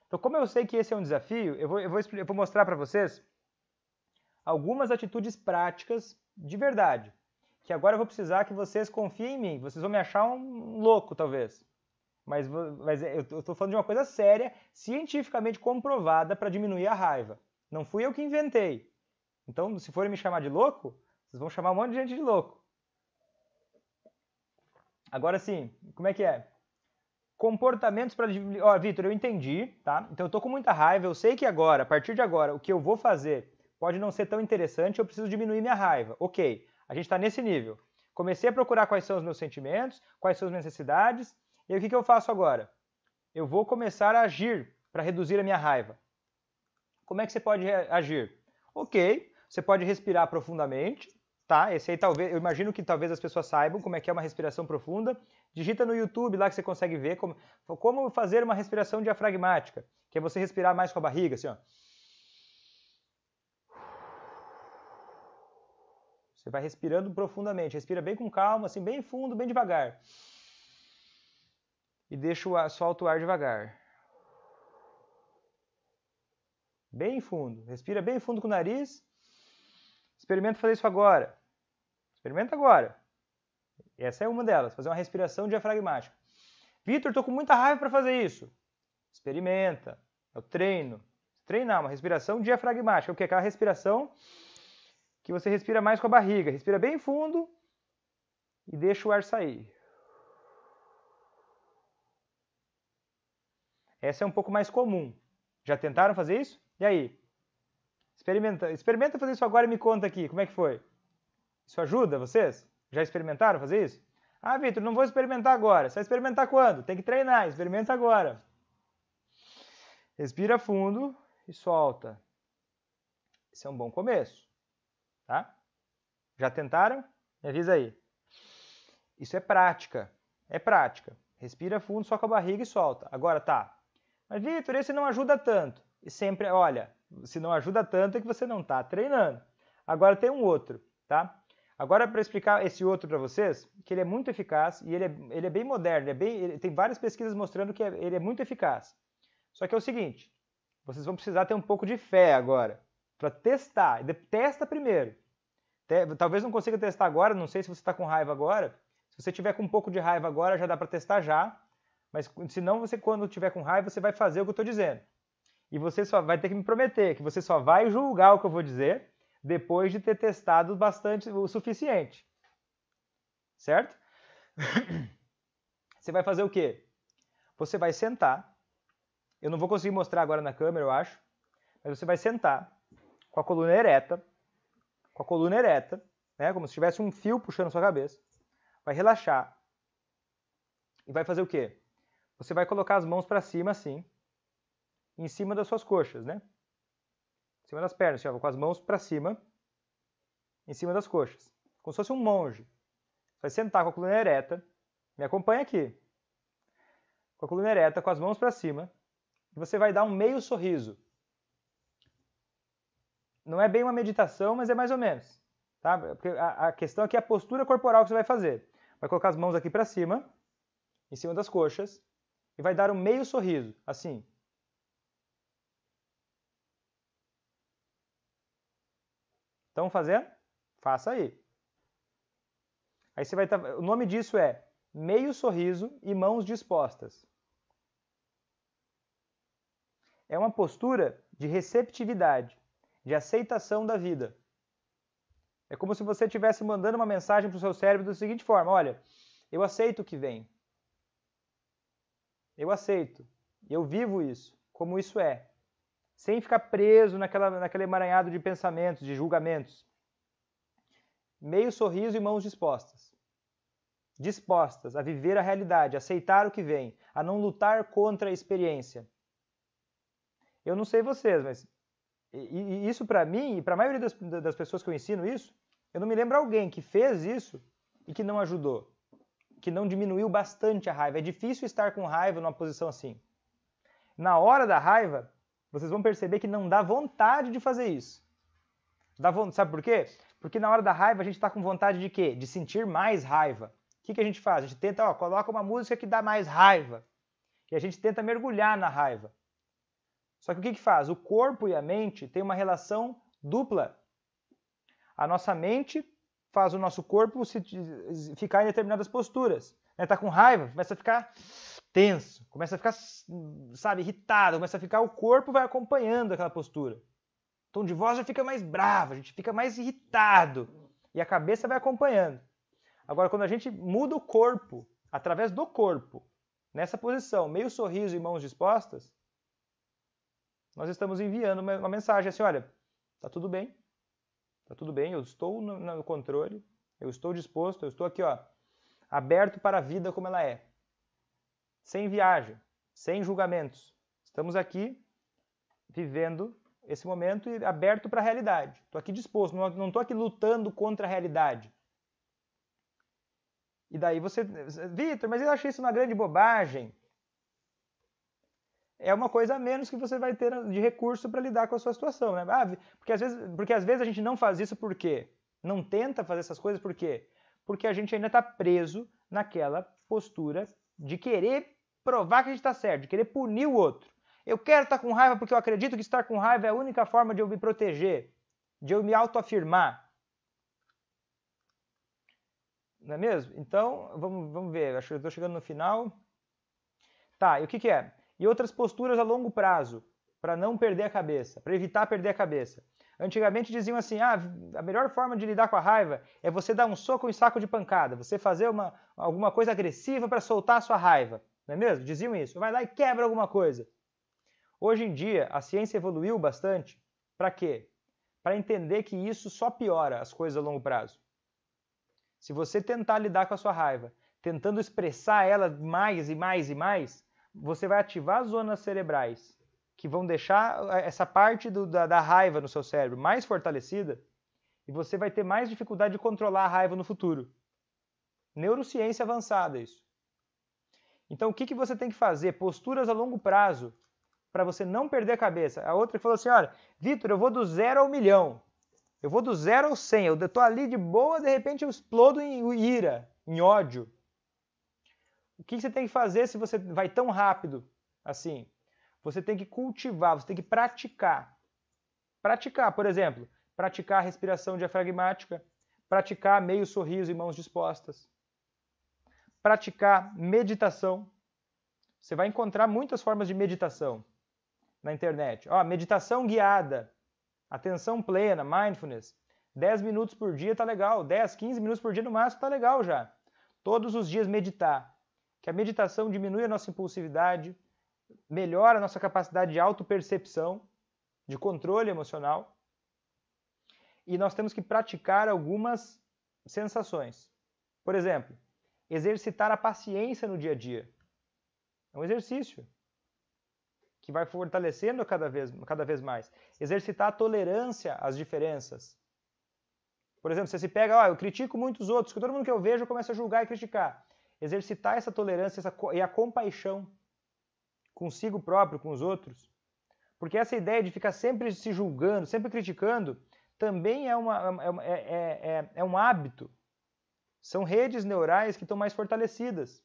Então, como eu sei que esse é um desafio, eu vou mostrar para vocês algumas atitudes práticas de verdade. Que agora eu vou precisar que vocês confiem em mim. Vocês vão me achar um louco, talvez. Mas eu estou falando de uma coisa séria, cientificamente comprovada para diminuir a raiva. Não fui eu que inventei. Então, se forem me chamar de louco, vocês vão chamar um monte de gente de louco. Agora sim, como é que é? Comportamentos para... Vitor, eu entendi, tá? Então eu tô com muita raiva, eu sei que agora, a partir de agora, o que eu vou fazer pode não ser tão interessante, eu preciso diminuir minha raiva. Ok, a gente está nesse nível. Comecei a procurar quais são os meus sentimentos, quais são as minhas necessidades, e o que eu faço agora? Eu vou começar a agir para reduzir a minha raiva. Como é que você pode agir? Ok, você pode respirar profundamente, tá? Esse aí talvez, eu imagino que talvez as pessoas saibam como é que é uma respiração profunda. Digita no YouTube lá que você consegue ver como fazer uma respiração diafragmática, que é você respirar mais com a barriga, assim, ó. Você vai respirando profundamente, respira bem com calma, assim, bem fundo, bem devagar. E solta o ar devagar. Bem fundo, respira bem fundo com o nariz. Experimenta fazer isso agora. Experimenta agora. Essa é uma delas, fazer uma respiração diafragmática. Vitor, estou com muita raiva para fazer isso. Experimenta, é o treino. Treinar uma respiração diafragmática, o que é aquela respiração que você respira mais com a barriga. Respira bem fundo e deixa o ar sair. Essa é um pouco mais comum. Já tentaram fazer isso? E aí? Experimenta fazer isso agora e me conta aqui, como é que foi? Isso ajuda vocês? Já experimentaram fazer isso? Ah, Vitor, não vou experimentar agora. Você vai experimentar quando? Tem que treinar, experimenta agora. Respira fundo e solta. Esse é um bom começo, tá? Já tentaram? Me avisa aí. Isso é prática, é prática. Respira fundo só com a barriga e solta. Agora tá. Mas Vitor, esse não ajuda tanto. E sempre, olha, se não ajuda tanto é que você não está treinando. Agora tem um outro, tá? Agora para explicar esse outro para vocês, que ele é muito eficaz e ele é bem moderno, tem várias pesquisas mostrando que ele é muito eficaz. Só que é o seguinte, vocês vão precisar ter um pouco de fé agora para testar. Testa primeiro. Talvez não consiga testar agora, não sei se você está com raiva agora. Se você tiver com um pouco de raiva agora, já dá para testar já. Mas se não, você quando tiver com raiva, você vai fazer o que eu estou dizendo. E você só vai ter que me prometer que você só vai julgar o que eu vou dizer depois de ter testado bastante o suficiente. Certo? Você vai fazer o quê? Você vai sentar. Eu não vou conseguir mostrar agora na câmera, eu acho. Mas você vai sentar com a coluna ereta. Com a coluna ereta, né? Como se tivesse um fio puxando a sua cabeça. Vai relaxar. E vai fazer o quê? Você vai colocar as mãos para cima assim. Em cima das suas coxas, né? Em cima das pernas, com as mãos para cima, em cima das coxas. Como se fosse um monge. Você vai sentar com a coluna ereta. Me acompanha aqui. Com a coluna ereta, com as mãos para cima. E você vai dar um meio sorriso. Não é bem uma meditação, mas é mais ou menos. Tá? Porque a questão aqui é a postura corporal que você vai fazer. Vai colocar as mãos aqui para cima, em cima das coxas, e vai dar um meio sorriso, assim. Estão fazendo? Faça aí. Aí você vai estar... O nome disso é meio sorriso e mãos dispostas. é uma postura de receptividade, de aceitação da vida. É como se você estivesse mandando uma mensagem para o seu cérebro da seguinte forma: olha, eu aceito o que vem. Eu aceito. Eu vivo isso, como isso é. Sem ficar preso naquele emaranhado de pensamentos, de julgamentos. Meio sorriso e mãos dispostas. Dispostas a viver a realidade, a aceitar o que vem, a não lutar contra a experiência. Eu não sei vocês, mas isso para mim e para a maioria das pessoas que eu ensino isso, eu não me lembro alguém que fez isso e que não ajudou, que não diminuiu bastante a raiva. É difícil estar com raiva numa posição assim. Na hora da raiva, vocês vão perceber que não dá vontade de fazer isso. Sabe por quê? Porque na hora da raiva a gente está com vontade de quê? De sentir mais raiva. O que a gente faz? A gente tenta, coloca uma música que dá mais raiva. E a gente tenta mergulhar na raiva. Só que o que faz? O corpo e a mente têm uma relação dupla. A nossa mente faz o nosso corpo ficar em determinadas posturas. Está com raiva, começa a ficar tenso, começa a ficar, sabe, irritado, o corpo vai acompanhando aquela postura. O tom de voz já fica mais bravo, a gente fica mais irritado e a cabeça vai acompanhando. Agora, quando a gente muda o corpo, através do corpo, nessa posição, meio sorriso e mãos dispostas, nós estamos enviando uma mensagem assim: olha, tá tudo bem, eu estou no controle, eu estou disposto, eu estou aqui, aberto para a vida como ela é. Sem viagem, sem julgamentos. Estamos aqui vivendo esse momento e aberto para a realidade. Estou aqui disposto, não estou aqui lutando contra a realidade. E daí você... Vitor, mas eu achei isso uma grande bobagem. É uma coisa a menos que você vai ter de recurso para lidar com a sua situação, né? Porque às vezes a gente não faz isso por quê? Não tenta fazer essas coisas por quê? Porque a gente ainda está preso naquela postura de querer provar que a gente está certo, de querer punir o outro. Eu quero estar com raiva porque eu acredito que estar com raiva é a única forma de eu me proteger, de eu me autoafirmar. Não é mesmo? Então, vamos ver. Acho que eu estou chegando no final. Tá, e o que é? E outras posturas a longo prazo, para não perder a cabeça, para evitar perder a cabeça. Antigamente diziam assim: a melhor forma de lidar com a raiva é você dar um soco em saco de pancada, você fazer alguma coisa agressiva para soltar a sua raiva. Não é mesmo? Diziam isso. Vai lá e quebra alguma coisa. Hoje em dia, a ciência evoluiu bastante. Para quê? Para entender que isso só piora as coisas a longo prazo. Se você tentar lidar com a sua raiva, tentando expressar ela mais e mais e mais, você vai ativar as zonas cerebrais que vão deixar essa parte da raiva no seu cérebro mais fortalecida e você vai ter mais dificuldade de controlar a raiva no futuro. Neurociência avançada isso. Então o que você tem que fazer? Posturas a longo prazo para você não perder a cabeça. A outra que falou assim: olha, Vitor, eu vou do 0 ao 1.000.000. Eu vou do 0 ao 100. Eu estou ali de boa, de repente eu explodo em ira, em ódio. O que você tem que fazer se você vai tão rápido assim? Você tem que cultivar, você tem que praticar. Praticar, por exemplo, praticar a respiração diafragmática, praticar meio sorriso e mãos dispostas. Praticar meditação. Você vai encontrar muitas formas de meditação na internet. Meditação guiada, atenção plena, mindfulness. 10 minutos por dia tá legal, 10, 15 minutos por dia no máximo tá legal já. Todos os dias meditar. Que a meditação diminui a nossa impulsividade, melhora a nossa capacidade de autopercepção, de controle emocional. E nós temos que praticar algumas sensações. Por exemplo, exercitar a paciência no dia a dia. É um exercício que vai fortalecendo cada vez mais. Exercitar a tolerância às diferenças. Por exemplo, você se pega, eu critico muitos outros, que todo mundo que eu vejo eu começo a julgar e criticar. Exercitar essa tolerância e a compaixão consigo próprio, com os outros. Porque essa ideia de ficar sempre se julgando, sempre criticando, também é um hábito. São redes neurais que estão mais fortalecidas.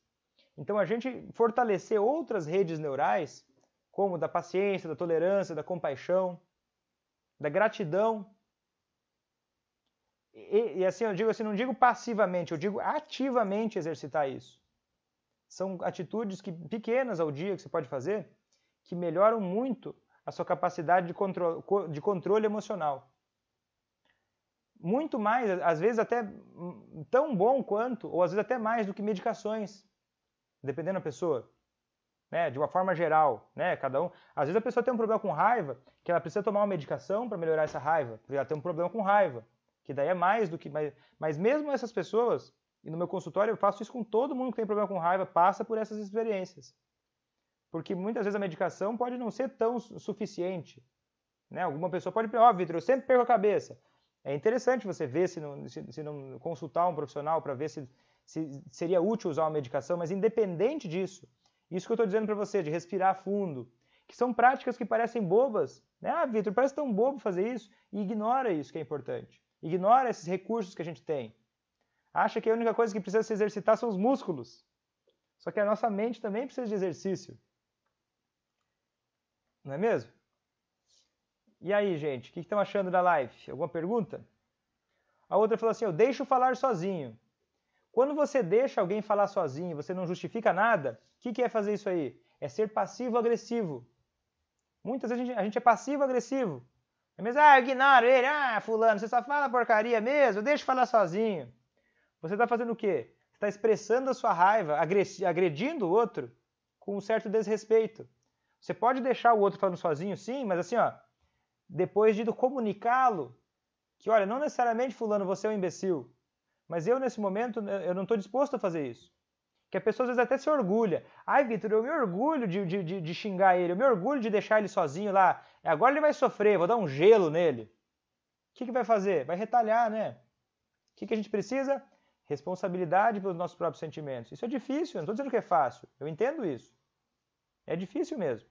Então, a gente fortalecer outras redes neurais, como da paciência, da tolerância, da compaixão, da gratidão. E assim, eu digo assim, não digo passivamente, eu digo ativamente exercitar isso. São atitudes pequenas ao dia que você pode fazer, que melhoram muito a sua capacidade de controle emocional. Muito mais, às vezes até tão bom quanto, ou às vezes até mais do que medicações, dependendo da pessoa, né? De uma forma geral, né? Cada um. Às vezes a pessoa tem um problema com raiva, que ela precisa tomar uma medicação para melhorar essa raiva, porque ela tem um problema com raiva, que daí é mais do que... Mas mesmo essas pessoas, e no meu consultório eu faço isso com todo mundo que tem problema com raiva, passa por essas experiências. Porque muitas vezes a medicação pode não ser tão suficiente, né? Alguma pessoa pode... Ó, Vitor, eu sempre perco a cabeça. É interessante você ver se não consultar um profissional para ver se seria útil usar uma medicação, mas independente disso, isso que eu estou dizendo para você, de respirar fundo, que são práticas que parecem bobas, né? Ah, Vitor, parece tão bobo fazer isso, e ignora isso que é importante. Ignora esses recursos que a gente tem. Acha que a única coisa que precisa se exercitar são os músculos. Só que a nossa mente também precisa de exercício. Não é mesmo? E aí, gente, o que estão achando da live? Alguma pergunta? A outra falou assim, eu deixo falar sozinho. Quando você deixa alguém falar sozinho, você não justifica nada, o que é fazer isso aí? É ser passivo-agressivo. Muitas vezes a gente é passivo-agressivo. É mesmo, eu ignoro ele, fulano, você só fala porcaria mesmo, deixa eu falar sozinho. Você está fazendo o quê? Você está expressando a sua raiva, agredindo o outro com um certo desrespeito. Você pode deixar o outro falando sozinho, sim, mas assim, ó, depois de comunicá-lo, que olha, não necessariamente fulano, você é um imbecil, mas eu nesse momento, eu não estou disposto a fazer isso. Que a pessoa às vezes até se orgulha. Ai, Vitor, eu me orgulho de xingar ele, eu me orgulho de deixar ele sozinho lá. Agora ele vai sofrer, vou dar um gelo nele. O que vai fazer? Vai retalhar, né? O que a gente precisa? Responsabilidade pelos nossos próprios sentimentos. Isso é difícil, eu não estou dizendo que é fácil. Eu entendo isso. É difícil mesmo.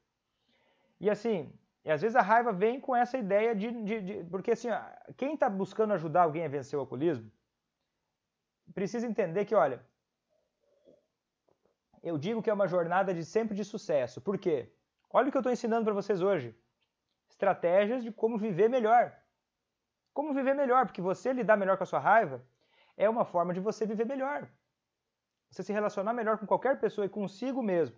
E assim, às vezes a raiva vem com essa ideia porque assim, quem está buscando ajudar alguém a vencer o alcoolismo, precisa entender que, olha, eu digo que é uma jornada sempre de sucesso. Por quê? Olha o que eu estou ensinando para vocês hoje. Estratégias de como viver melhor. Como viver melhor, porque você lidar melhor com a sua raiva é uma forma de você viver melhor. Você se relacionar melhor com qualquer pessoa e consigo mesmo.